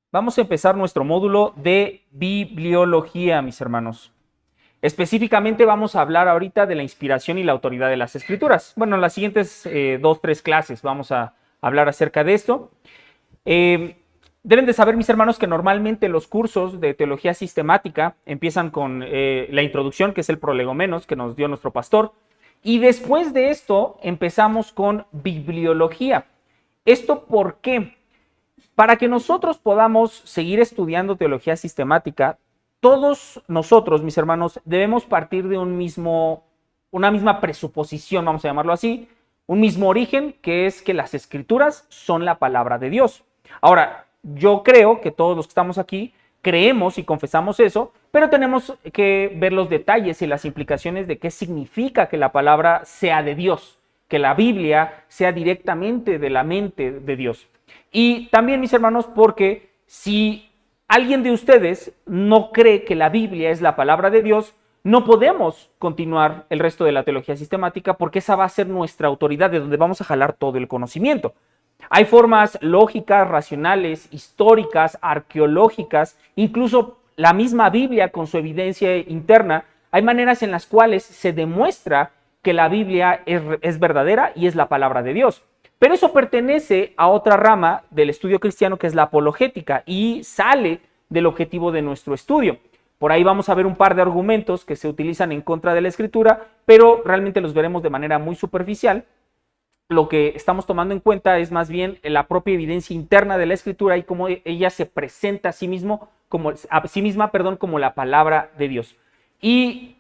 Vamos a empezar nuestro módulo de bibliología, mis hermanos. Específicamente vamos a hablar ahorita de la inspiración y la autoridad de las escrituras. Bueno, en las siguientes 2, 3 clases vamos a hablar acerca de esto. Deben de saber, mis hermanos, que normalmente los cursos de teología sistemática empiezan con la introducción, que es el prolegomenos que nos dio nuestro pastor, y después de esto empezamos con bibliología. ¿Esto por qué? Para que nosotros podamos seguir estudiando teología sistemática, todos nosotros, mis hermanos, debemos partir de una misma presuposición, vamos a llamarlo así, un mismo origen, que es que las escrituras son la palabra de Dios. Ahora, yo creo que todos los que estamos aquí creemos y confesamos eso, pero tenemos que ver los detalles y las implicaciones de qué significa que la palabra sea de Dios, que la Biblia sea directamente de la mente de Dios. Y también, mis hermanos, porque si alguien de ustedes no cree que la Biblia es la palabra de Dios, no podemos continuar el resto de la teología sistemática porque esa va a ser nuestra autoridad de donde vamos a jalar todo el conocimiento. Hay formas lógicas, racionales, históricas, arqueológicas, incluso la misma Biblia con su evidencia interna. Hay maneras en las cuales se demuestra que la Biblia es verdadera y es la palabra de Dios. Pero eso pertenece a otra rama del estudio cristiano que es la apologética y sale del objetivo de nuestro estudio. Por ahí vamos a ver un par de argumentos que se utilizan en contra de la escritura, pero realmente los veremos de manera muy superficial. Lo que estamos tomando en cuenta es más bien la propia evidencia interna de la escritura y cómo ella se presenta a sí misma como la palabra de Dios. Y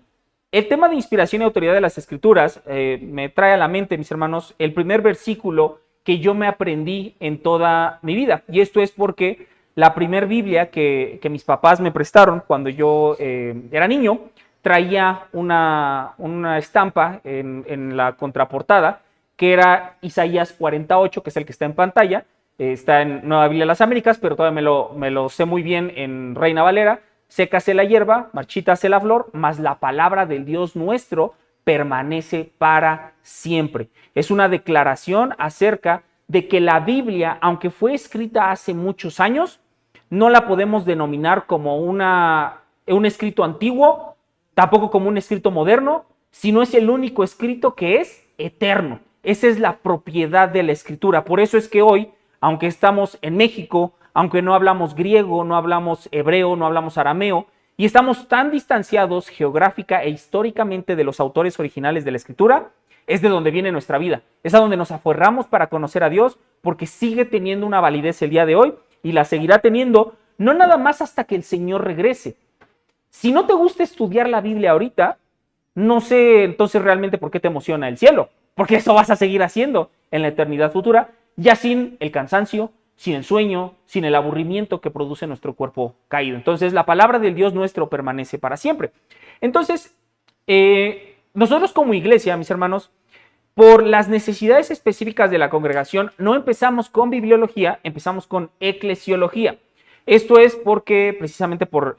el tema de inspiración y autoridad de las escrituras me trae a la mente, mis hermanos, el primer versículo que yo me aprendí en toda mi vida. Y esto es porque la primer Biblia que mis papás me prestaron cuando yo era niño traía una estampa en la contraportada que era Isaías 48, que es el que está en pantalla. Está en Nueva Biblia de las Américas, pero todavía me lo sé muy bien en Reina Valera. Sécase la hierba, marchítase la flor, mas la palabra del Dios nuestro permanece para siempre. Es una declaración acerca de que la Biblia, aunque fue escrita hace muchos años, no la podemos denominar como un escrito antiguo, tampoco como un escrito moderno, sino es el único escrito que es eterno. Esa es la propiedad de la escritura. Por eso es que hoy, aunque estamos en México, aunque no hablamos griego, no hablamos hebreo, no hablamos arameo, y estamos tan distanciados geográfica e históricamente de los autores originales de la escritura, es de donde viene nuestra vida. Es a donde nos aferramos para conocer a Dios, porque sigue teniendo una validez el día de hoy y la seguirá teniendo, no nada más hasta que el Señor regrese. Si no te gusta estudiar la Biblia ahorita, no sé entonces realmente por qué te emociona el cielo, porque eso vas a seguir haciendo en la eternidad futura, ya sin el cansancio, sin el sueño, sin el aburrimiento que produce nuestro cuerpo caído. Entonces, la palabra del Dios nuestro permanece para siempre. Entonces, nosotros como iglesia, mis hermanos, por las necesidades específicas de la congregación, no empezamos con bibliología, empezamos con eclesiología. Esto es porque, precisamente por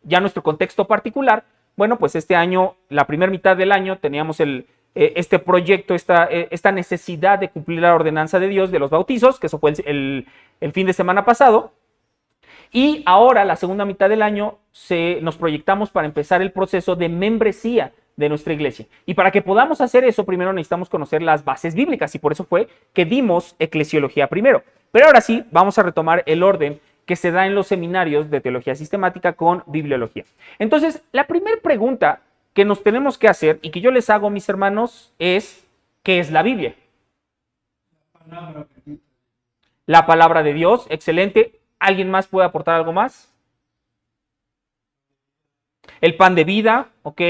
ya nuestro contexto particular, bueno, pues este año, la primera mitad del año, teníamos este proyecto, esta necesidad de cumplir la ordenanza de Dios de los bautizos, que eso fue el fin de semana pasado. Y ahora, la segunda mitad del año, nos proyectamos para empezar el proceso de membresía de nuestra iglesia. Y para que podamos hacer eso, primero necesitamos conocer las bases bíblicas, y por eso fue que dimos eclesiología primero. Pero ahora sí, vamos a retomar el orden que se da en los seminarios de teología sistemática con bibliología. Entonces, la primera pregunta que nos tenemos que hacer y que yo les hago, mis hermanos, es: ¿qué es la Biblia? La palabra de Dios, excelente. ¿Alguien más puede aportar algo más? El pan de vida, ok.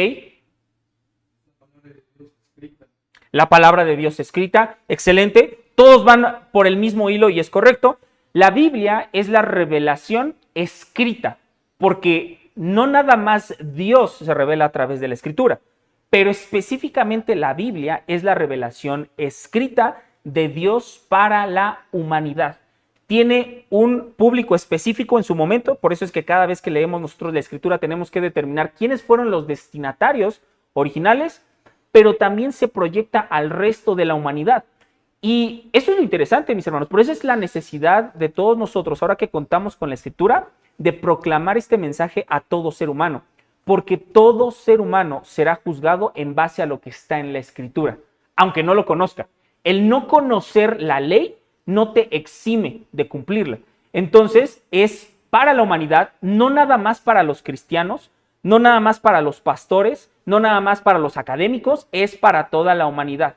La palabra de Dios escrita, excelente. Todos van por el mismo hilo y es correcto. La Biblia es la revelación escrita, porque no nada más Dios se revela a través de la escritura, pero específicamente la Biblia es la revelación escrita de Dios para la humanidad. Tiene un público específico en su momento, por eso es que cada vez que leemos nosotros la escritura tenemos que determinar quiénes fueron los destinatarios originales, pero también se proyecta al resto de la humanidad. Y eso es lo interesante, mis hermanos. Por eso es la necesidad de todos nosotros, ahora que contamos con la Escritura, de proclamar este mensaje a todo ser humano. Porque todo ser humano será juzgado en base a lo que está en la Escritura, aunque no lo conozca. El no conocer la ley no te exime de cumplirla. Entonces, es para la humanidad, no nada más para los cristianos, no nada más para los pastores, no nada más para los académicos, es para toda la humanidad.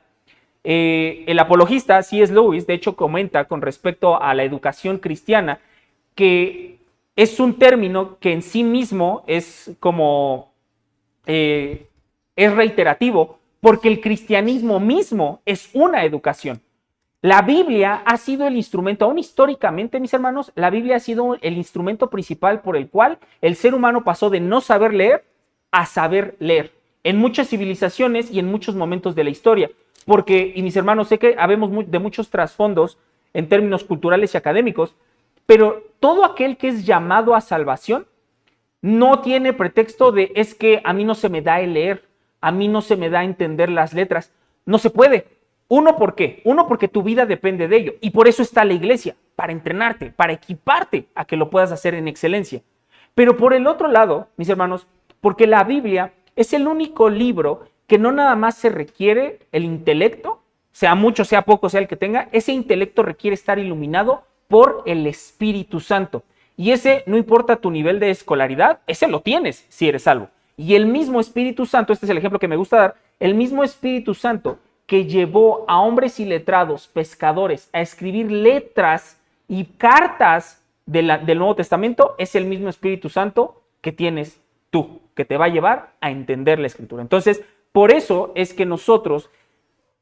El apologista C.S. Lewis, de hecho, comenta con respecto a la educación cristiana que es un término que en sí mismo es como, es reiterativo, porque el cristianismo mismo es una educación. La Biblia ha sido el instrumento, aún históricamente, mis hermanos, la Biblia ha sido el instrumento principal por el cual el ser humano pasó de no saber leer a saber leer en muchas civilizaciones y en muchos momentos de la historia. Porque, y mis hermanos, sé que habemos de muchos trasfondos en términos culturales y académicos, pero todo aquel que es llamado a salvación no tiene pretexto de es que a mí no se me da el leer, a mí no se me da entender las letras. No se puede. Uno, ¿por qué? Uno, porque tu vida depende de ello. Y por eso está la iglesia, para entrenarte, para equiparte a que lo puedas hacer en excelencia. Pero por el otro lado, mis hermanos, porque la Biblia es el único libro que no nada más se requiere el intelecto, sea mucho, sea poco, sea el que tenga, ese intelecto requiere estar iluminado por el Espíritu Santo. Y ese, no importa tu nivel de escolaridad, ese lo tienes si eres salvo. Y el mismo Espíritu Santo, este es el ejemplo que me gusta dar, el mismo Espíritu Santo que llevó a hombres iletrados, pescadores, a escribir letras y cartas del Nuevo Testamento, es el mismo Espíritu Santo que tienes tú, que te va a llevar a entender la Escritura. Entonces, por eso es que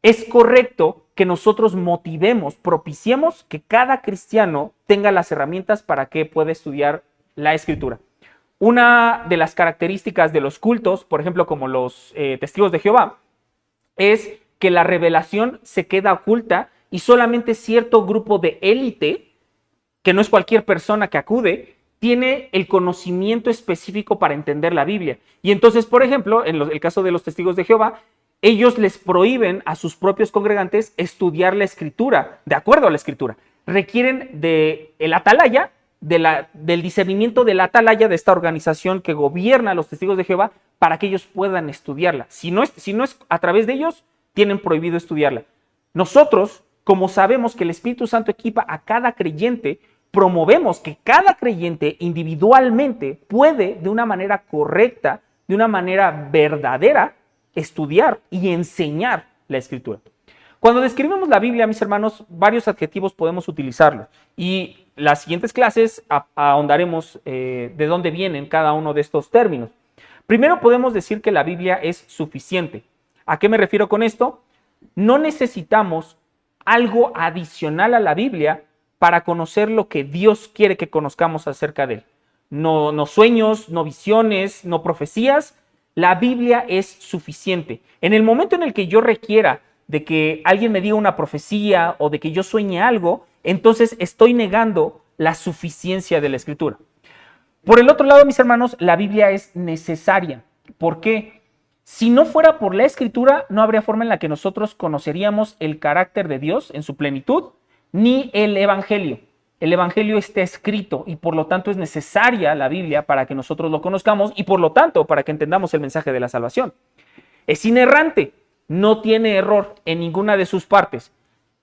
es correcto que nosotros motivemos, propiciemos que cada cristiano tenga las herramientas para que pueda estudiar la Escritura. Una de las características de los cultos, por ejemplo, como los testigos de Jehová, es que la revelación se queda oculta y solamente cierto grupo de élite, que no es cualquier persona que acude, tiene el conocimiento específico para entender la Biblia. Y entonces, por ejemplo, en el caso de los testigos de Jehová, ellos les prohíben a sus propios congregantes estudiar la Escritura, de acuerdo a la Escritura. Requieren del atalaya, del discernimiento del atalaya de esta organización que gobierna a los testigos de Jehová para que ellos puedan estudiarla. Si no es a través de ellos, tienen prohibido estudiarla. Nosotros, como sabemos que el Espíritu Santo equipa a cada creyente, promovemos que cada creyente individualmente puede, de una manera correcta, de una manera verdadera, estudiar y enseñar la Escritura. Cuando describimos la Biblia, mis hermanos, varios adjetivos podemos utilizarlos. Y las siguientes clases ahondaremos de dónde vienen cada uno de estos términos. Primero podemos decir que la Biblia es suficiente. ¿A qué me refiero con esto? No necesitamos algo adicional a la Biblia para conocer lo que Dios quiere que conozcamos acerca de él. No sueños, no visiones, no profecías. La Biblia es suficiente. En el momento en el que yo requiera de que alguien me diga una profecía o de que yo sueñe algo, entonces estoy negando la suficiencia de la Escritura. Por el otro lado, mis hermanos, la Biblia es necesaria. ¿Por qué? Si no fuera por la Escritura, no habría forma en la que nosotros conoceríamos el carácter de Dios en su plenitud, ni el Evangelio. El Evangelio está escrito y por lo tanto es necesaria la Biblia para que nosotros lo conozcamos y por lo tanto para que entendamos el mensaje de la salvación. Es inerrante, no tiene error en ninguna de sus partes,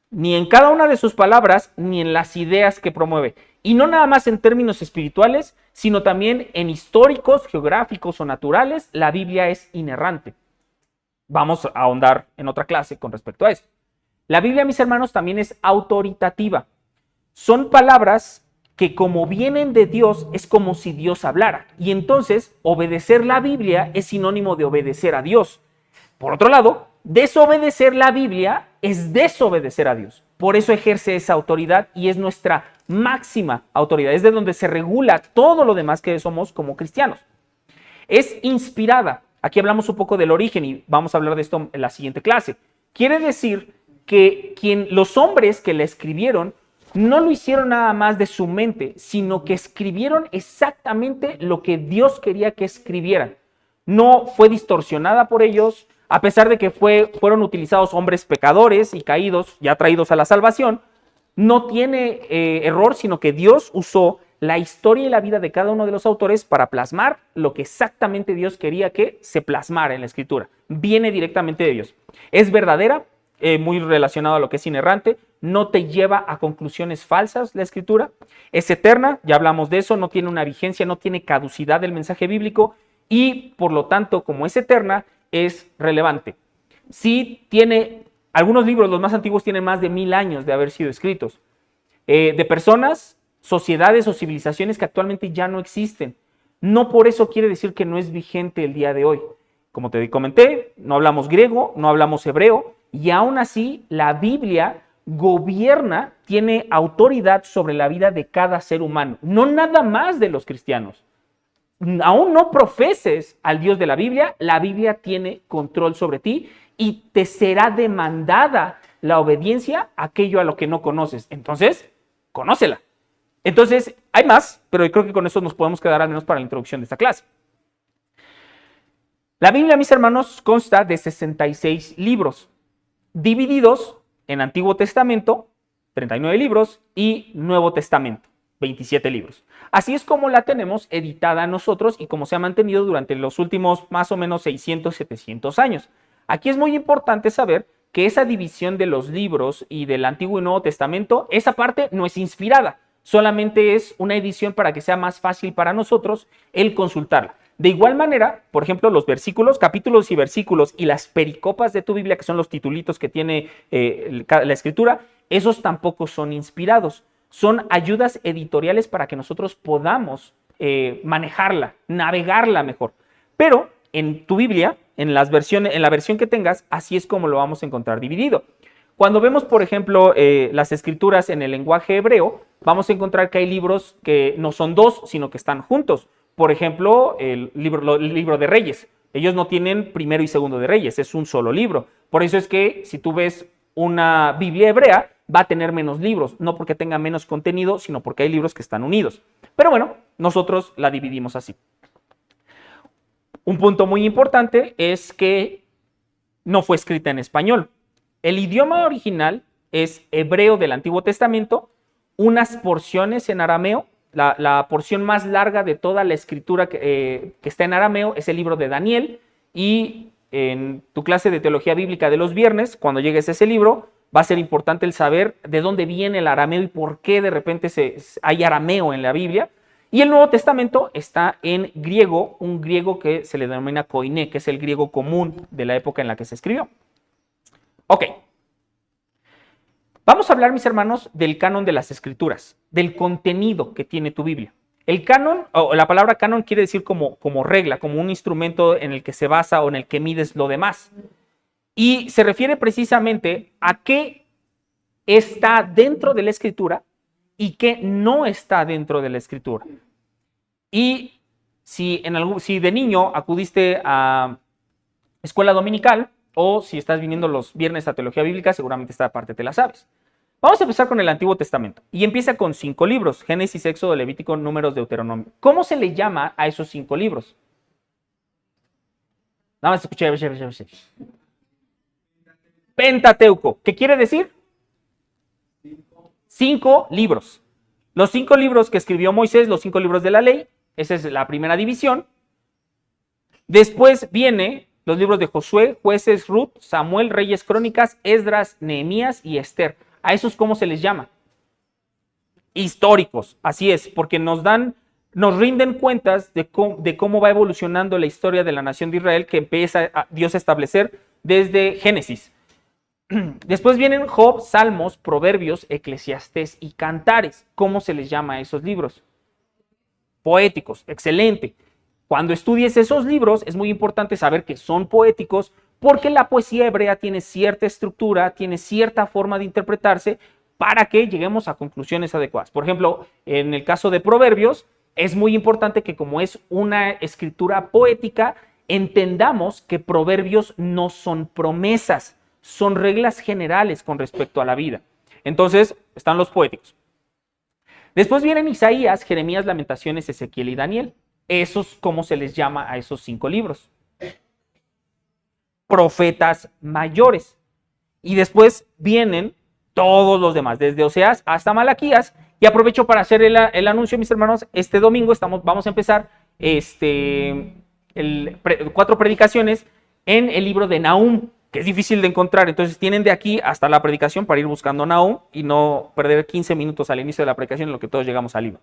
ni en cada una de sus palabras, ni en las ideas que promueve. Y no nada más en términos espirituales, sino también en históricos, geográficos o naturales, la Biblia es inerrante. Vamos a ahondar en otra clase con respecto a esto. La Biblia, mis hermanos, también es autoritativa. Son palabras que como vienen de Dios es como si Dios hablara. Y entonces obedecer la Biblia es sinónimo de obedecer a Dios. Por otro lado, desobedecer la Biblia es desobedecer a Dios. Por eso ejerce esa autoridad y es nuestra máxima autoridad. Es de donde se regula todo lo demás que somos como cristianos. Es inspirada. Aquí hablamos un poco del origen y vamos a hablar de esto en la siguiente clase. Quiere decir que los hombres que la escribieron no lo hicieron nada más de su mente, sino que escribieron exactamente lo que Dios quería que escribieran. No fue distorsionada por ellos, A pesar de que fueron utilizados hombres pecadores y caídos, ya traídos a la salvación, no tiene error, sino que Dios usó la historia y la vida de cada uno de los autores para plasmar lo que exactamente Dios quería que se plasmara en la Escritura. Viene directamente de Dios. Es verdadera, muy relacionado a lo que es inerrante, no te lleva a conclusiones falsas la Escritura. Es eterna, ya hablamos de eso, no tiene una vigencia, no tiene caducidad del mensaje bíblico y por lo tanto, como es eterna, es relevante. Sí tiene, algunos libros, los más antiguos, tienen más de 1000 años de haber sido escritos. De personas, sociedades o civilizaciones que actualmente ya no existen. No por eso quiere decir que no es vigente el día de hoy. Como te comenté, no hablamos griego, no hablamos hebreo, y aún así la Biblia gobierna, tiene autoridad sobre la vida de cada ser humano, no nada más de los cristianos. Aún no profeses al Dios de la Biblia tiene control sobre ti y te será demandada la obediencia a aquello a lo que no conoces. Entonces, conócela. Entonces, hay más, pero creo que con eso nos podemos quedar al menos para la introducción de esta clase. La Biblia, mis hermanos, consta de 66 libros, divididos en Antiguo Testamento, 39 libros, y Nuevo Testamento, 27 libros. Así es como la tenemos editada nosotros y como se ha mantenido durante los últimos más o menos 600, 700 años. Aquí es muy importante saber que esa división de los libros y del Antiguo y Nuevo Testamento, esa parte no es inspirada, solamente es una edición para que sea más fácil para nosotros el consultarla. De igual manera, por ejemplo, los versículos, capítulos y versículos y las pericopas de tu Biblia, que son los titulitos que tiene la Escritura, esos tampoco son inspirados. Son ayudas editoriales para que nosotros podamos manejarla, navegarla mejor. Pero en tu Biblia, en la versión que tengas, así es como lo vamos a encontrar dividido. Cuando vemos, por ejemplo, las escrituras en el lenguaje hebreo, vamos a encontrar que hay libros que no son dos, sino que están juntos. Por ejemplo, el libro de Reyes. Ellos no tienen primero y segundo de Reyes, es un solo libro. Por eso es que si tú ves una Biblia hebrea, va a tener menos libros, no porque tenga menos contenido, sino porque hay libros que están unidos. Pero bueno, nosotros la dividimos así. Un punto muy importante es que no fue escrita en español. El idioma original es hebreo del Antiguo Testamento, unas porciones en arameo. La porción más larga de toda la escritura que está en arameo es el libro de Daniel, y en tu clase de teología bíblica de los viernes, cuando llegues a ese libro, va a ser importante el saber de dónde viene el arameo y por qué de repente hay arameo en la Biblia. Y el Nuevo Testamento está en griego, un griego que se le denomina koiné, que es el griego común de la época en la que se escribió. Ok. Vamos a hablar, mis hermanos, del canon de las escrituras, del contenido que tiene tu Biblia. El canon, o la palabra canon, quiere decir como regla, como un instrumento en el que se basa o en el que mides lo demás. Y se refiere precisamente a qué está dentro de la escritura y qué no está dentro de la escritura. Y si de niño acudiste a escuela dominical, o si estás viniendo los viernes a teología bíblica, seguramente esta parte te la sabes. Vamos a empezar con el Antiguo Testamento. Y empieza con 5 libros: Génesis, Éxodo, Levítico, Números, Deuteronomio. ¿Cómo se le llama a esos 5 libros? Nada más escuché. Pentateuco. ¿Qué quiere decir? 5 libros. Los 5 libros que escribió Moisés, los 5 libros de la ley. Esa es la primera división. Después viene los libros de Josué, Jueces, Ruth, Samuel, Reyes, Crónicas, Esdras, Nehemías y Esther. ¿A esos cómo se les llama? Históricos, así es, porque nos rinden cuentas de cómo va evolucionando la historia de la nación de Israel, que empieza Dios a establecer desde Génesis. Después vienen Job, Salmos, Proverbios, Eclesiastés y Cantares. ¿Cómo se les llama a esos libros? Poéticos, excelente. Cuando estudies esos libros es muy importante saber que son poéticos, porque la poesía hebrea tiene cierta estructura, tiene cierta forma de interpretarse para que lleguemos a conclusiones adecuadas. Por ejemplo, en el caso de Proverbios, es muy importante que, como es una escritura poética, entendamos que Proverbios no son promesas, son reglas generales con respecto a la vida. Entonces, están los poéticos. Después vienen Isaías, Jeremías, Lamentaciones, Ezequiel y Daniel. Esos, ¿cómo se les llama a esos 5 libros? profetas mayores. Y después vienen todos los demás, desde Oseas hasta Malaquías. Y aprovecho para hacer el anuncio, mis hermanos. Este domingo vamos a empezar 4 predicaciones en el libro de Nahum, que es difícil de encontrar. Entonces tienen de aquí hasta la predicación para ir buscando Nahum y no perder 15 minutos al inicio de la predicación en lo que todos llegamos al libro.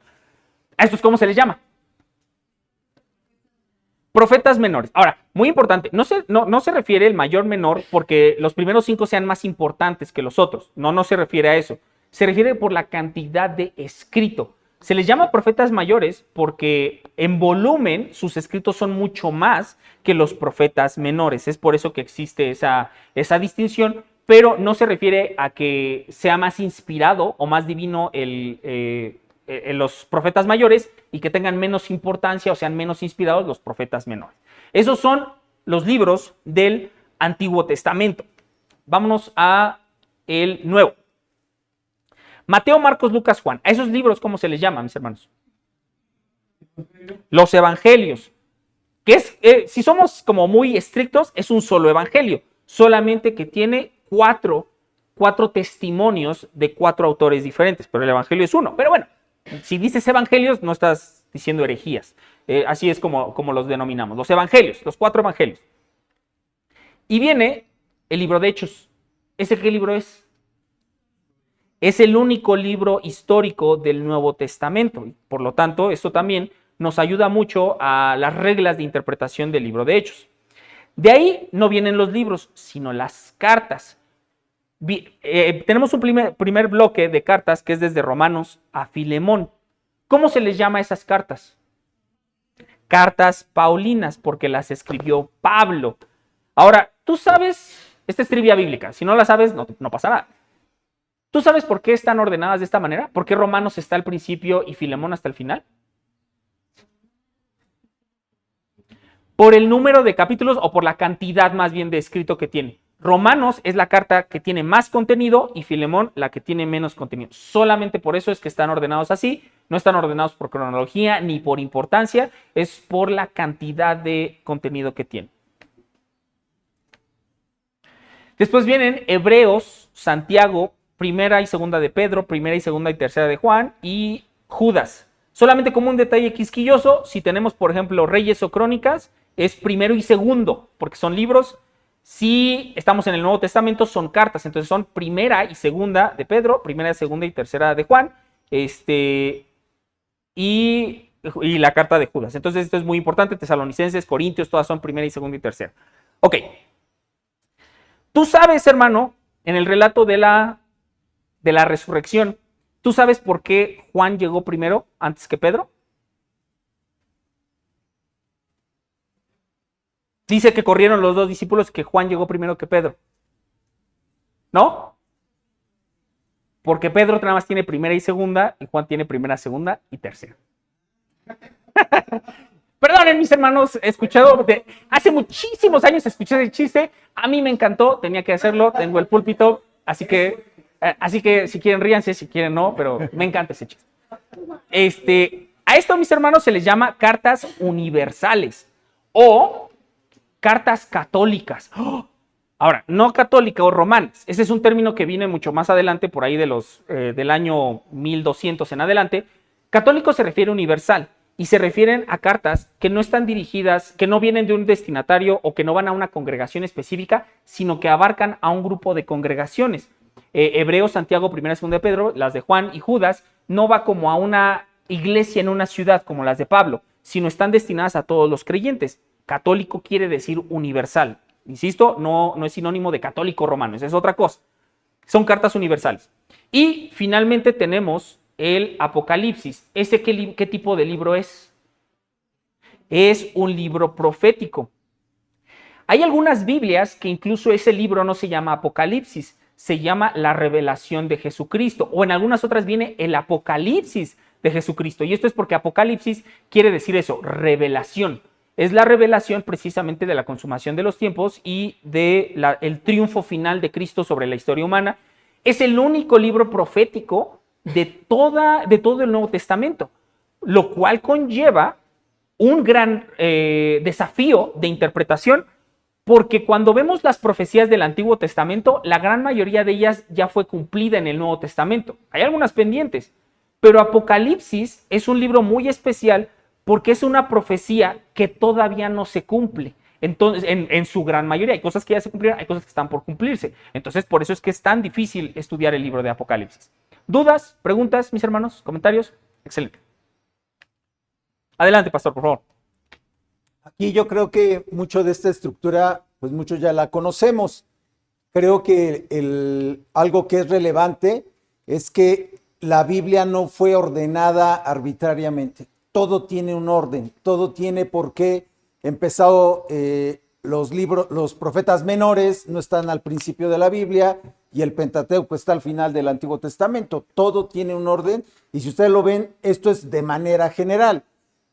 ¿A estos cómo se les llama? Profetas menores. Ahora, muy importante, no se refiere el mayor menor porque los primeros 5 sean más importantes que los otros. No se refiere a eso. Se refiere por la cantidad de escrito. Se les llama profetas mayores porque en volumen sus escritos son mucho más que los profetas menores. Es por eso que existe esa distinción, pero no se refiere a que sea más inspirado o más divino los profetas mayores y que tengan menos importancia o sean menos inspirados los profetas menores. Esos son los libros del Antiguo Testamento. Vámonos a el Nuevo. Mateo, Marcos, Lucas, Juan. A esos libros, ¿cómo se les llama, mis hermanos? Los evangelios. Que es, si somos como muy estrictos, es un solo evangelio, solamente que tiene cuatro testimonios de 4 autores diferentes, pero el evangelio es uno. Pero bueno, si dices evangelios, no estás diciendo herejías. Así es como los denominamos. Los evangelios, los 4 evangelios. Y viene el libro de Hechos. ¿Ese qué libro es? Es el único libro histórico del Nuevo Testamento. Por lo tanto, esto también nos ayuda mucho a las reglas de interpretación del libro de Hechos. De ahí no vienen los libros, sino las cartas. Tenemos un primer bloque de cartas que es desde Romanos a Filemón. ¿Cómo se les llama a esas cartas? Cartas paulinas, porque las escribió Pablo. Ahora, tú sabes, esta es trivia bíblica, si no la sabes, no pasa nada. ¿Tú sabes por qué están ordenadas de esta manera? ¿Por qué Romanos está al principio y Filemón hasta el final? Por el número de capítulos o por la cantidad más bien de escrito que tiene. Romanos es la carta que tiene más contenido y Filemón la que tiene menos contenido. Solamente por eso es que están ordenados así. No están ordenados por cronología ni por importancia. Es por la cantidad de contenido que tiene. Después vienen Hebreos, Santiago, Primera y Segunda de Pedro, Primera y Segunda y Tercera de Juan y Judas. Solamente como un detalle quisquilloso, si tenemos, por ejemplo, Reyes o Crónicas, es primero y segundo, porque son libros. Si estamos en el Nuevo Testamento, son cartas. Entonces son Primera y Segunda de Pedro, Primera, Segunda y Tercera de Juan, y la carta de Judas. Entonces esto es muy importante. Tesalonicenses, Corintios, todas son Primera y Segunda y Tercera. Ok. Tú sabes, hermano, en el relato de la resurrección, ¿tú sabes por qué Juan llegó primero antes que Pedro? Dice que corrieron los 2 discípulos que Juan llegó primero que Pedro. ¿No? Porque Pedro nada más tiene primera y segunda y Juan tiene primera, segunda y tercera. Perdonen, mis hermanos, he escuchado, hace muchísimos años escuché ese chiste, a mí me encantó, tenía que hacerlo, tengo el púlpito, así que si quieren ríanse, si quieren no, pero me encanta ese chiste. A esto, mis hermanos, se les llama cartas universales o cartas católicas. Ahora, no católica o romanas, ese es un término que viene mucho más adelante, por ahí del año 1200 en adelante. Católico se refiere a universal y se refieren a cartas que no están dirigidas, que no vienen de un destinatario o que no van a una congregación específica, sino que abarcan a un grupo de congregaciones. Hebreos, Santiago, Primera y Segunda de Pedro, las de Juan y Judas, no va como a una iglesia en una ciudad como las de Pablo, sino están destinadas a todos los creyentes. Católico quiere decir universal. Insisto, no es sinónimo de católico romano, esa es otra cosa. Son cartas universales. Y finalmente tenemos el Apocalipsis. ¿Ese qué tipo de libro es? Es un libro profético. Hay algunas Biblias que incluso ese libro no se llama Apocalipsis, se llama la revelación de Jesucristo, o en algunas otras viene el Apocalipsis de Jesucristo. Y esto es porque Apocalipsis quiere decir eso, revelación. Es la revelación precisamente de la consumación de los tiempos y del triunfo final de Cristo sobre la historia humana. Es el único libro profético de todo el Nuevo Testamento, lo cual conlleva un gran desafío de interpretación, Porque cuando vemos las profecías del Antiguo Testamento, la gran mayoría de ellas ya fue cumplida en el Nuevo Testamento. Hay algunas pendientes, pero Apocalipsis es un libro muy especial porque es una profecía que todavía no se cumple. Entonces, en su gran mayoría, hay cosas que ya se cumplieron, hay cosas que están por cumplirse. Entonces, por eso es que es tan difícil estudiar el libro de Apocalipsis. ¿Dudas? ¿Preguntas, mis hermanos? ¿Comentarios? Excelente. Adelante, pastor, por favor. Aquí yo creo que mucho de esta estructura, pues muchos ya la conocemos. Creo que algo que es relevante es que la Biblia no fue ordenada arbitrariamente. Todo tiene un orden, todo tiene por qué. Empezado los profetas menores no están al principio de la Biblia y el Pentateuco está al final del Antiguo Testamento. Todo tiene un orden y si ustedes lo ven, esto es de manera general,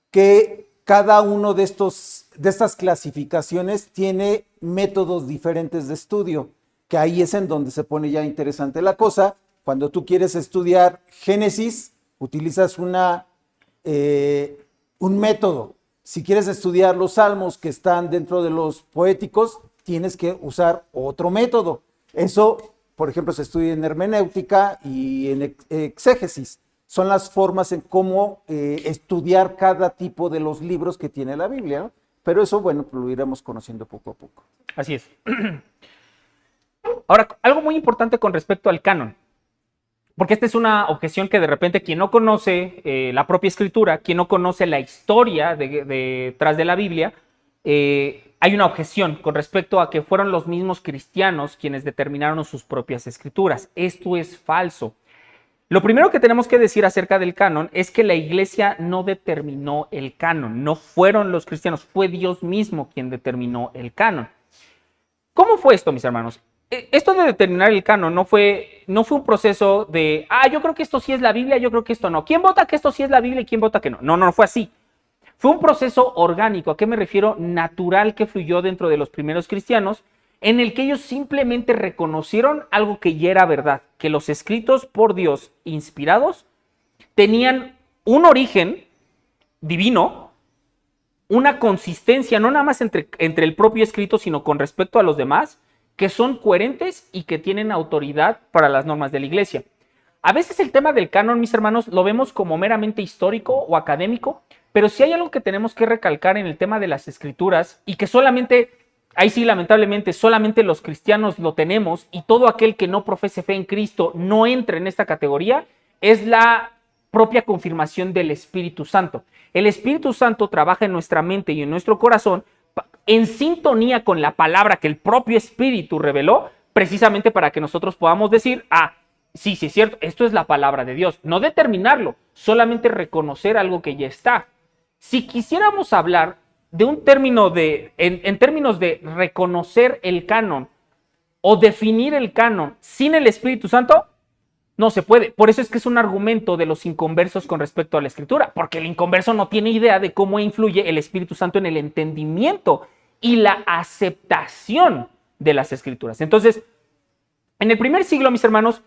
que cada uno de estas clasificaciones tiene métodos diferentes de estudio, que ahí es en donde se pone ya interesante la cosa. Cuando tú quieres estudiar Génesis, utilizas un método. Si quieres estudiar los salmos que están dentro de los poéticos, tienes que usar otro método. Eso, por ejemplo, se estudia en hermenéutica y en exégesis. Son las formas en cómo estudiar cada tipo de los libros que tiene la Biblia, ¿no? Pero eso, bueno, pues lo iremos conociendo poco a poco. Así es. Ahora, algo muy importante con respecto al canon, porque esta es una objeción que de repente quien no conoce la propia escritura, quien no conoce la historia detrás de la Biblia, hay una objeción con respecto a que fueron los mismos cristianos quienes determinaron sus propias escrituras. Esto es falso. Lo primero que tenemos que decir acerca del canon es que la iglesia no determinó el canon, no fueron los cristianos, fue Dios mismo quien determinó el canon. ¿Cómo fue esto, mis hermanos? Esto de determinar el canon no fue un proceso de, yo creo que esto sí es la Biblia, yo creo que esto no. ¿Quién vota que esto sí es la Biblia y quién vota que no? No fue así. Fue un proceso orgánico. ¿A qué me refiero? Natural, que fluyó dentro de los primeros cristianos, en el que ellos simplemente reconocieron algo que ya era verdad, que los escritos por Dios inspirados tenían un origen divino, una consistencia, no nada más entre el propio escrito, sino con respecto a los demás, que son coherentes y que tienen autoridad para las normas de la iglesia. A veces el tema del canon, mis hermanos, lo vemos como meramente histórico o académico, pero si hay algo que tenemos que recalcar en el tema de las escrituras y que solamente, ahí sí lamentablemente, solamente los cristianos lo tenemos y todo aquel que no profese fe en Cristo no entra en esta categoría, es la propia confirmación del Espíritu Santo. El Espíritu Santo trabaja en nuestra mente y en nuestro corazón en sintonía con la palabra que el propio Espíritu reveló, precisamente para que nosotros podamos decir, sí, es cierto, esto es la palabra de Dios. No determinarlo, solamente reconocer algo que ya está. Si quisiéramos hablar de un término en términos de reconocer el canon o definir el canon sin el Espíritu Santo, no se puede. Por eso es que es un argumento de los inconversos con respecto a la Escritura, porque el inconverso no tiene idea de cómo influye el Espíritu Santo en el entendimiento y la aceptación de las Escrituras. Entonces, en el primer siglo, mis hermanos,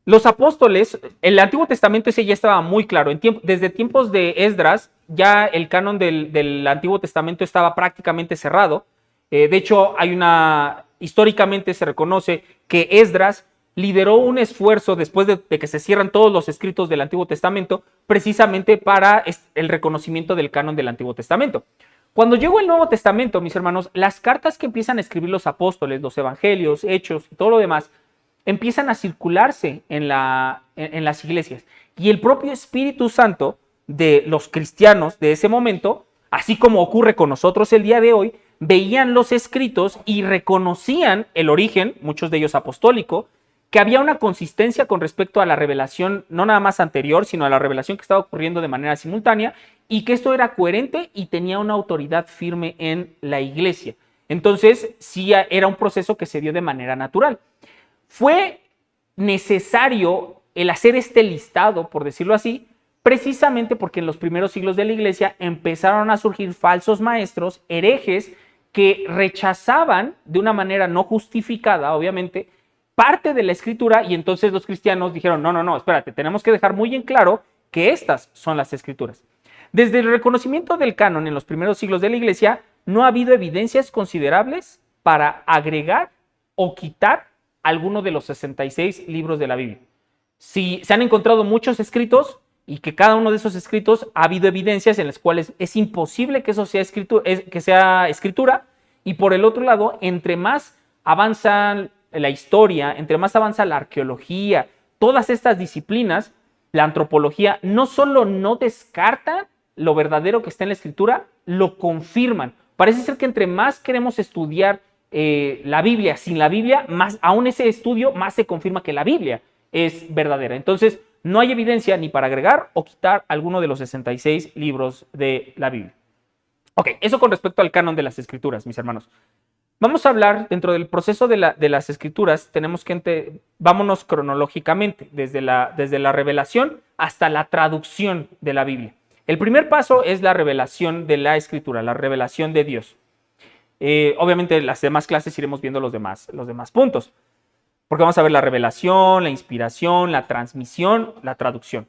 los apóstoles, el Antiguo Testamento ese ya estaba muy claro. Desde tiempos de Esdras, ya el canon del Antiguo Testamento estaba prácticamente cerrado. De hecho, históricamente se reconoce que Esdras lideró un esfuerzo después de que se cierran todos los escritos del Antiguo Testamento, precisamente para el reconocimiento del canon del Antiguo Testamento. Cuando llegó el Nuevo Testamento, mis hermanos, las cartas que empiezan a escribir los apóstoles, los evangelios, hechos y todo lo demás, empiezan a circularse en las iglesias. Y el propio Espíritu Santo de los cristianos de ese momento, así como ocurre con nosotros el día de hoy, veían los escritos y reconocían el origen, muchos de ellos apostólico, que había una consistencia con respecto a la revelación, no nada más anterior, sino a la revelación que estaba ocurriendo de manera simultánea, y que esto era coherente y tenía una autoridad firme en la iglesia. Entonces, sí era un proceso que se dio de manera natural. Fue necesario el hacer este listado, por decirlo así, precisamente porque en los primeros siglos de la iglesia empezaron a surgir falsos maestros, herejes, que rechazaban de una manera no justificada, obviamente, parte de la escritura, y entonces los cristianos dijeron, no, espérate, tenemos que dejar muy en claro que estas son las escrituras. Desde el reconocimiento del canon en los primeros siglos de la iglesia, no ha habido evidencias considerables para agregar o quitar alguno de los 66 libros de la Biblia. Si se han encontrado muchos escritos y que cada uno de esos escritos ha habido evidencias en las cuales es imposible que eso sea escritura, y por el otro lado, entre más avanza la historia, entre más avanza la arqueología, todas estas disciplinas, la antropología no solo no descarta lo verdadero que está en la escritura, lo confirman. Parece ser que entre más queremos estudiar la Biblia sin la Biblia, más aún ese estudio más se confirma que la Biblia es verdadera. Entonces, no hay evidencia ni para agregar o quitar alguno de los 66 libros de la Biblia. Ok, eso con respecto al canon de las escrituras, mis hermanos. Vamos a hablar dentro del proceso de las escrituras, vámonos cronológicamente, desde la revelación hasta la traducción de la Biblia. El primer paso es la revelación de la escritura, la revelación de Dios. Obviamente en las demás clases iremos viendo los demás puntos, porque vamos a ver la revelación, la inspiración, la transmisión, la traducción.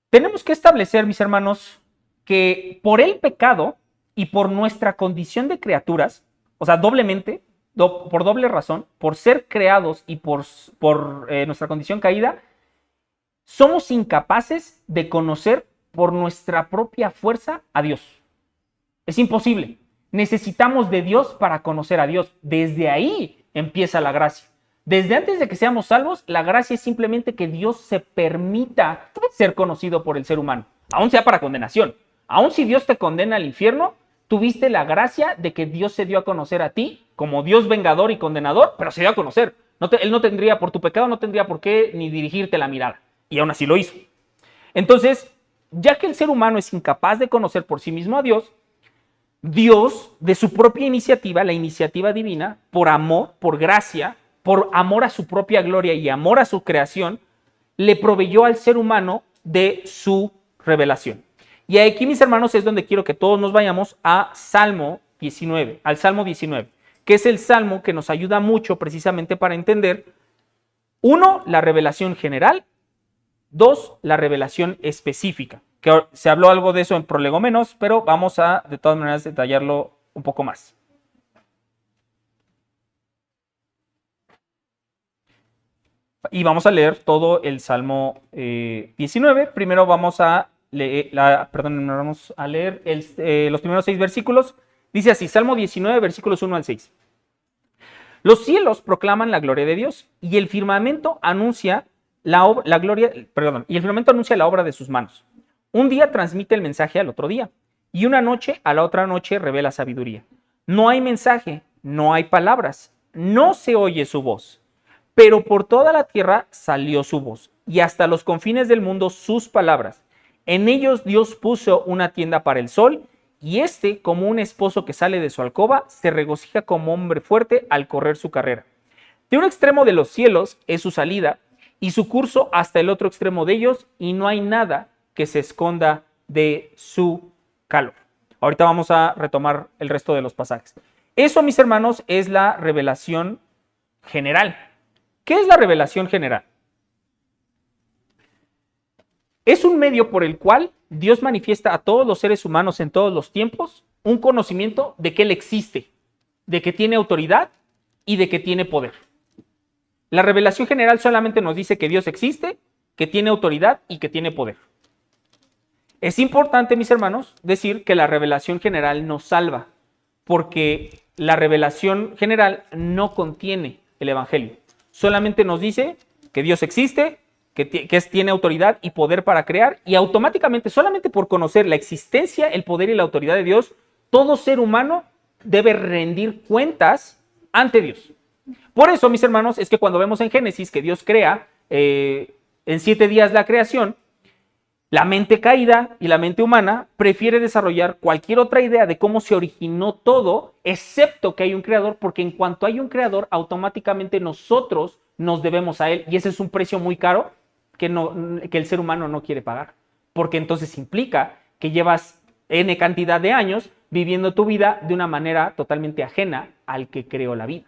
Tenemos que establecer, mis hermanos, que por el pecado y por nuestra condición de criaturas, o sea, doblemente, por doble razón, por ser creados y por nuestra condición caída, somos incapaces de conocer por nuestra propia fuerza a Dios. Es imposible. Necesitamos de Dios para conocer a Dios. Desde ahí empieza la gracia. Desde antes de que seamos salvos, la gracia es simplemente que Dios se permita ser conocido por el ser humano, aun sea para condenación. Aun si Dios te condena al infierno, tuviste la gracia de que Dios se dio a conocer a ti como Dios vengador y condenador, pero se dio a conocer. Él no tendría, por tu pecado, no tendría por qué ni dirigirte la mirada. Y aún así lo hizo. Entonces, ya que el ser humano es incapaz de conocer por sí mismo a Dios, Dios, de su propia iniciativa, la iniciativa divina, por amor, por gracia, por amor a su propia gloria y amor a su creación, le proveyó al ser humano de su revelación. Y aquí, mis hermanos, es donde quiero que todos nos vayamos a Salmo 19, al Salmo 19, que es el salmo que nos ayuda mucho precisamente para entender, 1, la revelación general, 2, la revelación específica, que se habló algo de eso en Prolegómenos, pero vamos a, de todas maneras, detallarlo un poco más. Y vamos a leer todo el Salmo 19. Primero vamos a leer, los primeros 6 versículos. Dice así, Salmo 19, versículos 1 al 6. Los cielos proclaman la gloria de Dios y el firmamento anuncia la obra de sus manos. Un día transmite el mensaje al otro día y una noche a la otra noche revela sabiduría. No hay mensaje, no hay palabras, no se oye su voz. Pero por toda la tierra salió su voz, y hasta los confines del mundo sus palabras. En ellos Dios puso una tienda para el sol, y éste, como un esposo que sale de su alcoba, se regocija como hombre fuerte al correr su carrera. De un extremo de los cielos es su salida, y su curso hasta el otro extremo de ellos, y no hay nada que se esconda de su calor. Ahorita vamos a retomar el resto de los pasajes. Eso, mis hermanos, es la revelación general. ¿Qué es la revelación general? Es un medio por el cual Dios manifiesta a todos los seres humanos en todos los tiempos un conocimiento de que Él existe, de que tiene autoridad y de que tiene poder. La revelación general solamente nos dice que Dios existe, que tiene autoridad y que tiene poder. Es importante, mis hermanos, decir que la revelación general nos salva, porque la revelación general no contiene el Evangelio. Solamente nos dice que Dios existe, que tiene autoridad y poder para crear, y automáticamente, solamente por conocer la existencia, el poder y la autoridad de Dios, todo ser humano debe rendir cuentas ante Dios. Por eso, mis hermanos, es que cuando vemos en Génesis que Dios crea en 7 días la creación, la mente caída y la mente humana prefiere desarrollar cualquier otra idea de cómo se originó todo, excepto que hay un creador, porque en cuanto hay un creador, automáticamente nosotros nos debemos a él, y ese es un precio muy caro que el ser humano no quiere pagar, porque entonces implica que llevas N cantidad de años viviendo tu vida de una manera totalmente ajena al que creó la vida.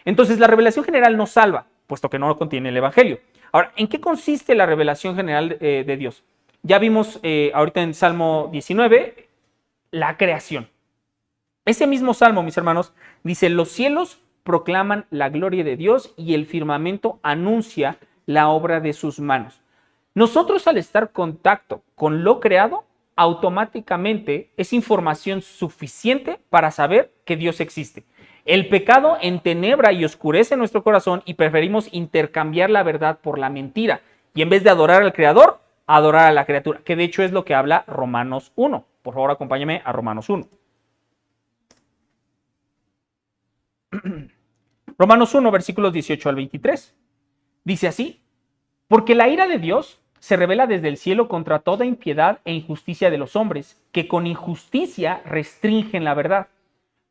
Entonces la revelación general nos salva, puesto que no contiene el Evangelio. Ahora, ¿en qué consiste la revelación general de Dios? Ya vimos ahorita en Salmo 19 la creación. Ese mismo salmo, mis hermanos, dice: los cielos proclaman la gloria de Dios y el firmamento anuncia la obra de sus manos. Nosotros, al estar en contacto con lo creado, automáticamente es información suficiente para saber que Dios existe. El pecado entenebra y oscurece nuestro corazón y preferimos intercambiar la verdad por la mentira. Y en vez de adorar al Creador, adorar a la criatura, que de hecho es lo que habla Romanos 1. Por favor, acompáñame a Romanos 1. Romanos 1, versículos 18 al 23. Dice así: porque la ira de Dios se revela desde el cielo contra toda impiedad e injusticia de los hombres, que con injusticia restringen la verdad.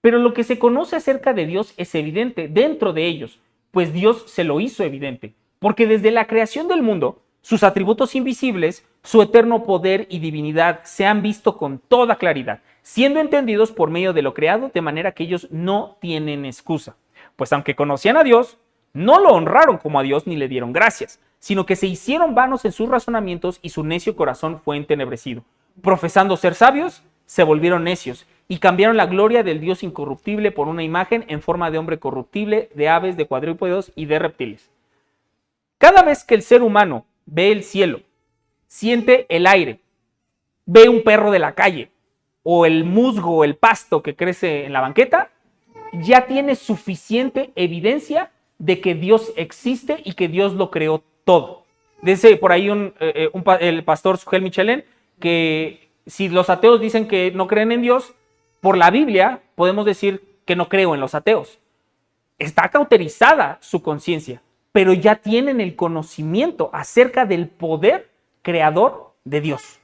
Pero lo que se conoce acerca de Dios es evidente dentro de ellos, pues Dios se lo hizo evidente, porque desde la creación del mundo, sus atributos invisibles, su eterno poder y divinidad se han visto con toda claridad, siendo entendidos por medio de lo creado, de manera que ellos no tienen excusa. Pues aunque conocían a Dios, no lo honraron como a Dios ni le dieron gracias, sino que se hicieron vanos en sus razonamientos y su necio corazón fue entenebrecido. Profesando ser sabios, se volvieron necios y cambiaron la gloria del Dios incorruptible por una imagen en forma de hombre corruptible, de aves, de cuadrúpedos y de reptiles. Cada vez que el ser humano ve el cielo, siente el aire, ve un perro de la calle o el musgo, el pasto que crece en la banqueta, ya tiene suficiente evidencia de que Dios existe y que Dios lo creó todo. Dice por ahí el pastor Sugel Michelén que si los ateos dicen que no creen en Dios, por la Biblia podemos decir que no creo en los ateos. Está cauterizada su conciencia, pero ya tienen el conocimiento acerca del poder creador de Dios.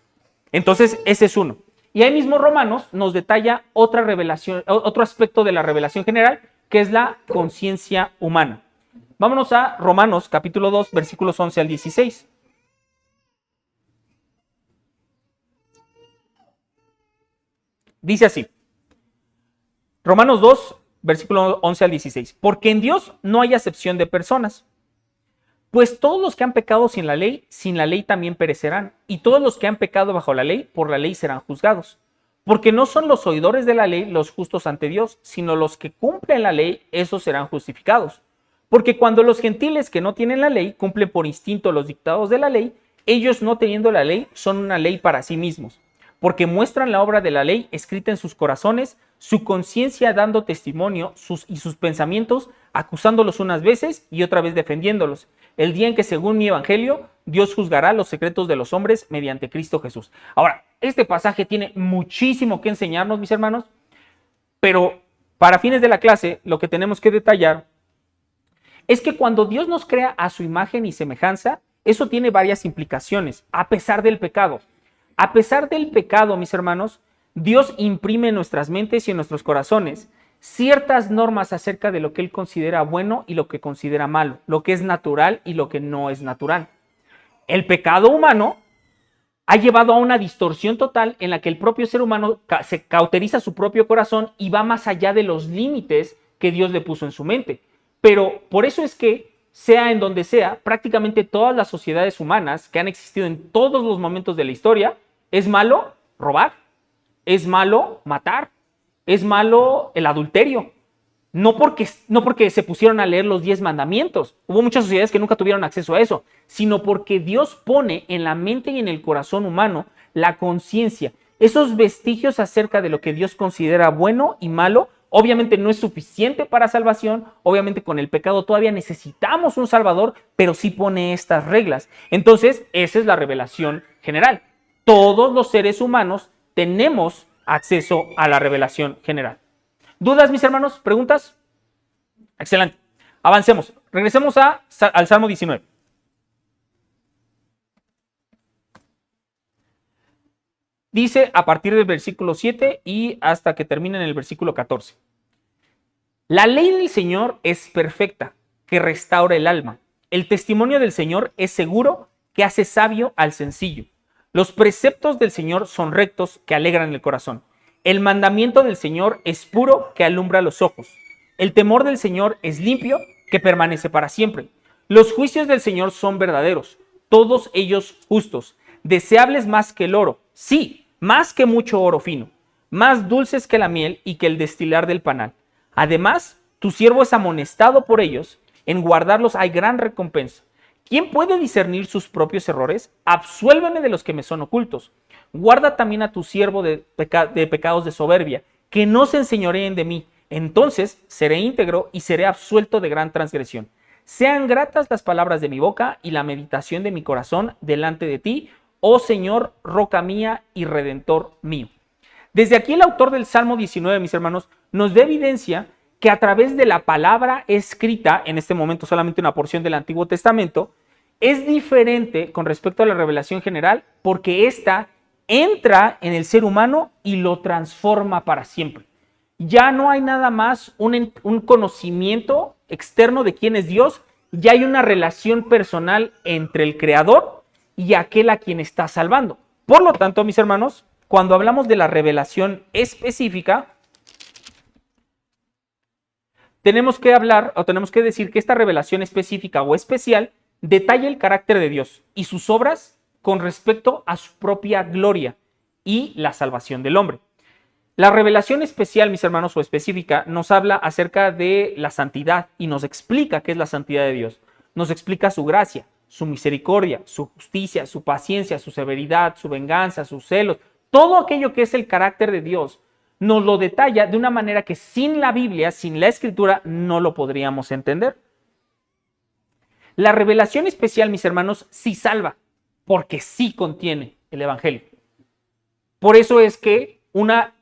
Entonces, ese es uno. Y ahí mismo Romanos nos detalla otra revelación, otro aspecto de la revelación general, que es la conciencia humana. Vámonos a Romanos capítulo 2, versículos 11 al 16. Dice así, Romanos 2, versículo 11 al 16. Porque en Dios no hay acepción de personas, pues todos los que han pecado sin la ley también perecerán, y todos los que han pecado bajo la ley, por la ley serán juzgados. Porque no son los oidores de la ley los justos ante Dios, sino los que cumplen la ley, esos serán justificados. Porque cuando los gentiles que no tienen la ley cumplen por instinto los dictados de la ley, ellos no teniendo la ley son una ley para sí mismos. Porque muestran la obra de la ley escrita en sus corazones, su conciencia dando testimonio y sus pensamientos acusándolos unas veces y otra vez defendiéndolos. El día en que, según mi evangelio, Dios juzgará los secretos de los hombres mediante Cristo Jesús. Ahora, este pasaje tiene muchísimo que enseñarnos, mis hermanos, pero para fines de la clase, lo que tenemos que detallar es que cuando Dios nos crea a su imagen y semejanza, eso tiene varias implicaciones, a pesar del pecado. A pesar del pecado, mis hermanos, Dios imprime en nuestras mentes y en nuestros corazones ciertas normas acerca de lo que Él considera bueno y lo que considera malo, lo que es natural y lo que no es natural. El pecado humano ha llevado a una distorsión total en la que el propio ser humano se cauteriza su propio corazón y va más allá de los límites que Dios le puso en su mente. Pero por eso es que, sea en donde sea, prácticamente todas las sociedades humanas que han existido en todos los momentos de la historia, es malo robar, es malo matar, es malo el adulterio. No porque se pusieron a leer los 10 mandamientos. Hubo muchas sociedades que nunca tuvieron acceso a eso, sino porque Dios pone en la mente y en el corazón humano la conciencia, esos vestigios acerca de lo que Dios considera bueno y malo. Obviamente no es suficiente para salvación, obviamente con el pecado todavía necesitamos un salvador, pero sí pone estas reglas. Entonces, esa es la revelación general. Todos los seres humanos tenemos acceso a la revelación general. ¿Dudas, mis hermanos? ¿Preguntas? Excelente. Avancemos. Regresemos al Salmo 19. Dice a partir del versículo 7 y hasta que termine en el versículo 14. La ley del Señor es perfecta, que restaura el alma. El testimonio del Señor es seguro, que hace sabio al sencillo. Los preceptos del Señor son rectos, que alegran el corazón. El mandamiento del Señor es puro, que alumbra los ojos. El temor del Señor es limpio, que permanece para siempre. Los juicios del Señor son verdaderos, todos ellos justos, deseables más que el oro, sí, más que mucho oro fino, más dulces que la miel y que el destilar del panal. Además, tu siervo es amonestado por ellos, en guardarlos hay gran recompensa. ¿Quién puede discernir sus propios errores? Absuélveme de los que me son ocultos. Guarda también a tu siervo de pecados de soberbia, que no se enseñoreen de mí. Entonces seré íntegro y seré absuelto de gran transgresión. Sean gratas las palabras de mi boca y la meditación de mi corazón delante de ti, oh Señor, roca mía y redentor mío. Desde aquí el autor del Salmo 19, mis hermanos, nos da evidencia que a través de la palabra escrita, en este momento solamente una porción del Antiguo Testamento, es diferente con respecto a la revelación general porque ésta entra en el ser humano y lo transforma para siempre. Ya no hay nada más un conocimiento externo de quién es Dios, ya hay una relación personal entre el Creador y aquel a quien está salvando. Por lo tanto, mis hermanos, cuando hablamos de la revelación específica, tenemos que hablar o tenemos que decir que esta revelación específica o especial detalla el carácter de Dios y sus obras con respecto a su propia gloria y la salvación del hombre. La revelación especial, mis hermanos, o específica, nos habla acerca de la santidad y nos explica qué es la santidad de Dios. Nos explica su gracia, su misericordia, su justicia, su paciencia, su severidad, su venganza, sus celos. Todo aquello que es el carácter de Dios nos lo detalla de una manera que sin la Biblia, sin la Escritura, no lo podríamos entender. La revelación especial, mis hermanos, sí salva, porque sí contiene el Evangelio. Por eso es que una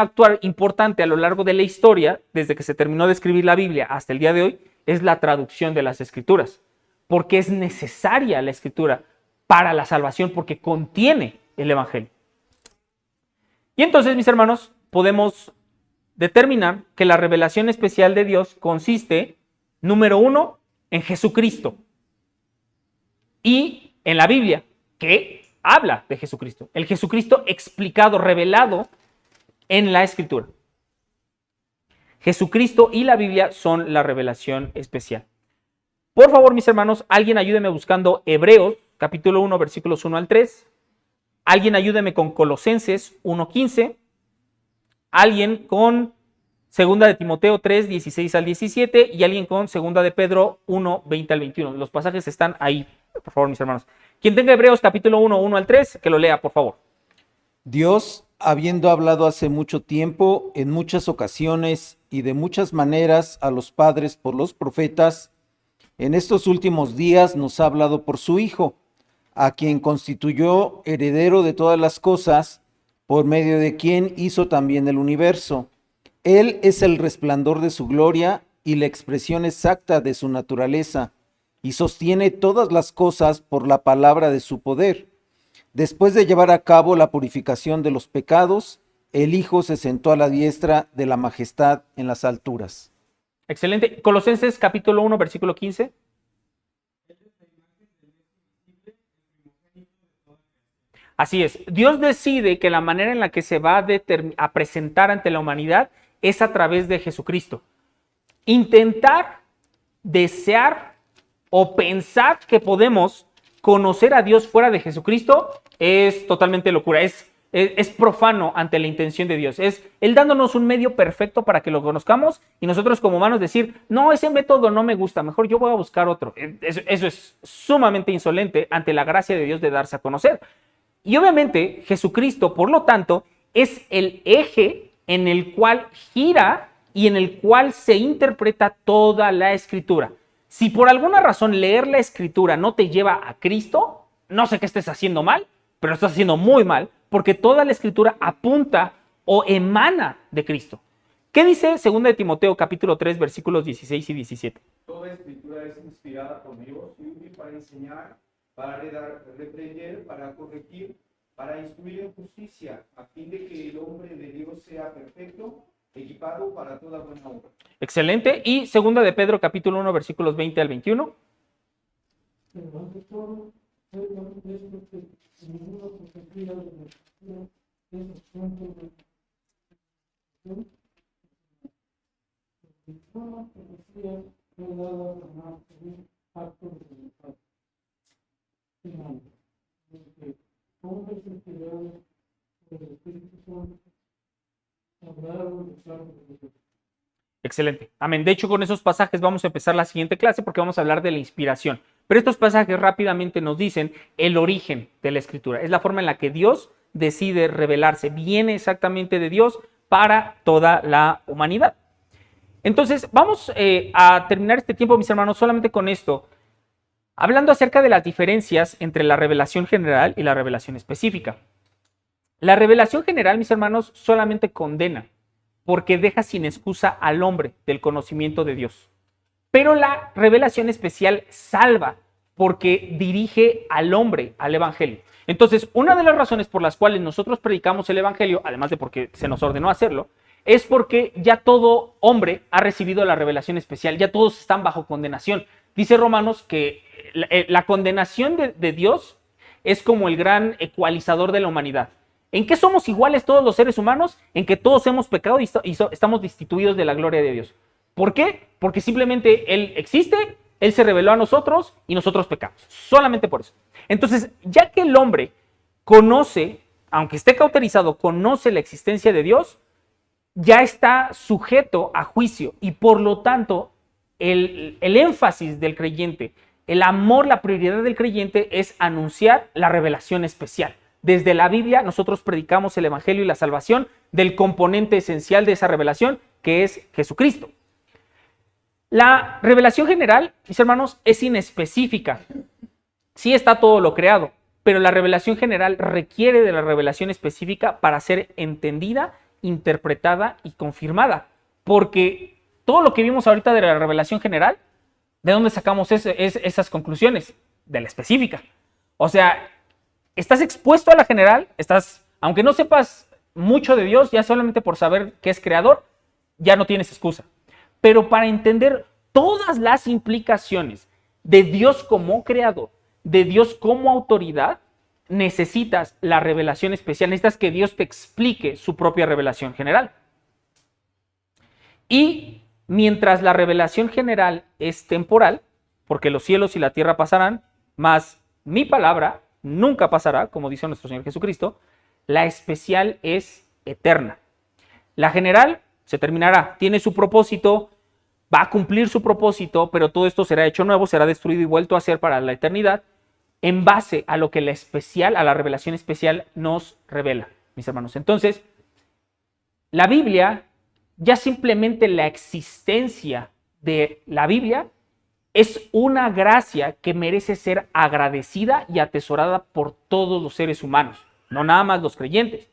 actual importante a lo largo de la historia, desde que se terminó de escribir la Biblia hasta el día de hoy, es la traducción de las Escrituras, porque es necesaria la Escritura para la salvación, porque contiene el Evangelio. Y entonces, mis hermanos, podemos determinar que la revelación especial de Dios consiste, número uno, en Jesucristo y en la Biblia, que habla de Jesucristo. El Jesucristo explicado, revelado en la Escritura. Jesucristo y la Biblia son la revelación especial. Por favor, mis hermanos, alguien ayúdeme buscando Hebreos, capítulo 1, versículos 1 al 3. Alguien ayúdeme con Colosenses 1:15. Alguien con Segunda de Timoteo 3, 16 al 17 y alguien con Segunda de Pedro 1, 20 al 21. Los pasajes están ahí, por favor, mis hermanos. Quien tenga Hebreos capítulo 1, 1 al 3, que lo lea, por favor. Dios, habiendo hablado hace mucho tiempo, en muchas ocasiones y de muchas maneras a los padres por los profetas, en estos últimos días nos ha hablado por su Hijo, a quien constituyó heredero de todas las cosas, por medio de quien hizo también el universo. Él es el resplandor de su gloria y la expresión exacta de su naturaleza, y sostiene todas las cosas por la palabra de su poder. Después de llevar a cabo la purificación de los pecados, el Hijo se sentó a la diestra de la majestad en las alturas. Excelente. Colosenses capítulo 1, versículo 15. Así es. Dios decide que la manera en la que se va a presentar ante la humanidad es a través de Jesucristo. Intentar, desear o pensar que podemos conocer a Dios fuera de Jesucristo es totalmente locura, es profano ante la intención de Dios. Es Él dándonos un medio perfecto para que lo conozcamos y nosotros como humanos decir, no, ese método no me gusta, mejor yo voy a buscar otro. Eso es sumamente insolente ante la gracia de Dios de darse a conocer. Y obviamente Jesucristo, por lo tanto, es el eje en el cual gira y en el cual se interpreta toda la Escritura. Si por alguna razón leer la Escritura no te lleva a Cristo, no sé qué estés haciendo mal, pero estás haciendo muy mal, porque toda la Escritura apunta o emana de Cristo. ¿Qué dice 2 de Timoteo capítulo 3 versículos 16 y 17? Toda escritura es inspirada por Dios y útil para enseñar, para reprender, para corregir, para instruir en justicia, a fin de que el hombre de Dios sea perfecto, equipado para toda buena obra. Excelente. Y 2 de Pedro capítulo 1 versículos 20 al 21. Excelente. Amén. De hecho, con esos pasajes vamos a empezar la siguiente clase porque vamos a hablar de la inspiración. Pero estos pasajes rápidamente nos dicen el origen de la Escritura. Es la forma en la que Dios decide revelarse. Viene exactamente de Dios para toda la humanidad. Entonces, vamos a terminar este tiempo, mis hermanos, solamente con esto, hablando acerca de las diferencias entre la revelación general y la revelación específica. La revelación general, mis hermanos, solamente condena, porque deja sin excusa al hombre del conocimiento de Dios. Pero la revelación especial salva, porque dirige al hombre al evangelio. Entonces, una de las razones por las cuales nosotros predicamos el evangelio, además de porque se nos ordenó hacerlo, es porque ya todo hombre ha recibido la revelación especial, ya todos están bajo condenación. Dice Romanos que la condenación de Dios es como el gran ecualizador de la humanidad. ¿En qué somos iguales todos los seres humanos? En que todos hemos pecado y estamos destituidos de la gloria de Dios. ¿Por qué? Porque simplemente Él existe, Él se reveló a nosotros y nosotros pecamos. Solamente por eso. Entonces, ya que el hombre conoce, aunque esté cauterizado, conoce la existencia de Dios, ya está sujeto a juicio y por lo tanto el énfasis del creyente, el amor, la prioridad del creyente es anunciar la revelación especial. Desde la Biblia nosotros predicamos el evangelio y la salvación del componente esencial de esa revelación, que es Jesucristo. La revelación general, mis hermanos, es inespecífica. Sí está todo lo creado, pero la revelación general requiere de la revelación específica para ser entendida, interpretada y confirmada. Porque todo lo que vimos ahorita de la revelación general, ¿de dónde sacamos esas conclusiones? De la específica. O sea, estás expuesto a la general, aunque no sepas mucho de Dios, ya solamente por saber que es creador, ya no tienes excusa. Pero para entender todas las implicaciones de Dios como creador, de Dios como autoridad, necesitas la revelación especial, necesitas que Dios te explique su propia revelación general. Y mientras la revelación general es temporal, porque los cielos y la tierra pasarán, mas mi palabra nunca pasará, como dice nuestro Señor Jesucristo, la especial es eterna. La general se terminará, tiene su propósito, va a cumplir su propósito, pero todo esto será hecho nuevo, será destruido y vuelto a ser para la eternidad, en base a lo que la especial, a la revelación especial nos revela, mis hermanos. Entonces, la Biblia, ya simplemente la existencia de la Biblia es una gracia que merece ser agradecida y atesorada por todos los seres humanos, no nada más los creyentes.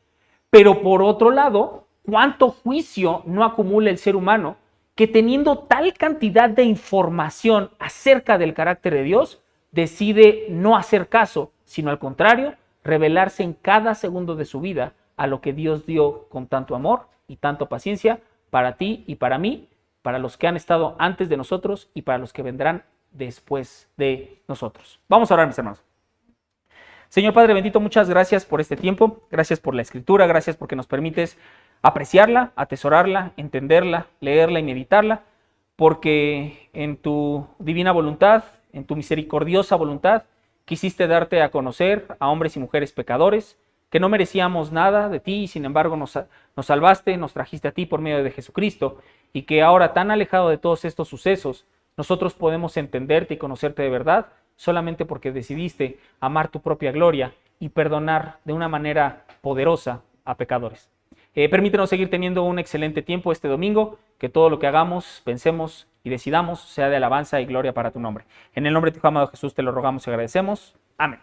Pero por otro lado, ¿cuánto juicio no acumula el ser humano que teniendo tal cantidad de información acerca del carácter de Dios, decide no hacer caso, sino al contrario, revelarse en cada segundo de su vida a lo que Dios dio con tanto amor y tanto paciencia para ti y para mí, para los que han estado antes de nosotros y para los que vendrán después de nosotros? Vamos a orar, mis hermanos. Señor Padre bendito, muchas gracias por este tiempo, gracias por la Escritura, gracias porque nos permites apreciarla, atesorarla, entenderla, leerla y meditarla, porque en tu divina voluntad, en tu misericordiosa voluntad, quisiste darte a conocer a hombres y mujeres pecadores, que no merecíamos nada de ti y sin embargo nos salvaste, nos trajiste a ti por medio de Jesucristo, y que ahora tan alejado de todos estos sucesos, nosotros podemos entenderte y conocerte de verdad, solamente porque decidiste amar tu propia gloria y perdonar de una manera poderosa a pecadores. Permítenos seguir teniendo un excelente tiempo este domingo, que todo lo que hagamos, pensemos y decidamos sea de alabanza y gloria para tu nombre. En el nombre de tu amado Jesús te lo rogamos y agradecemos. Amén.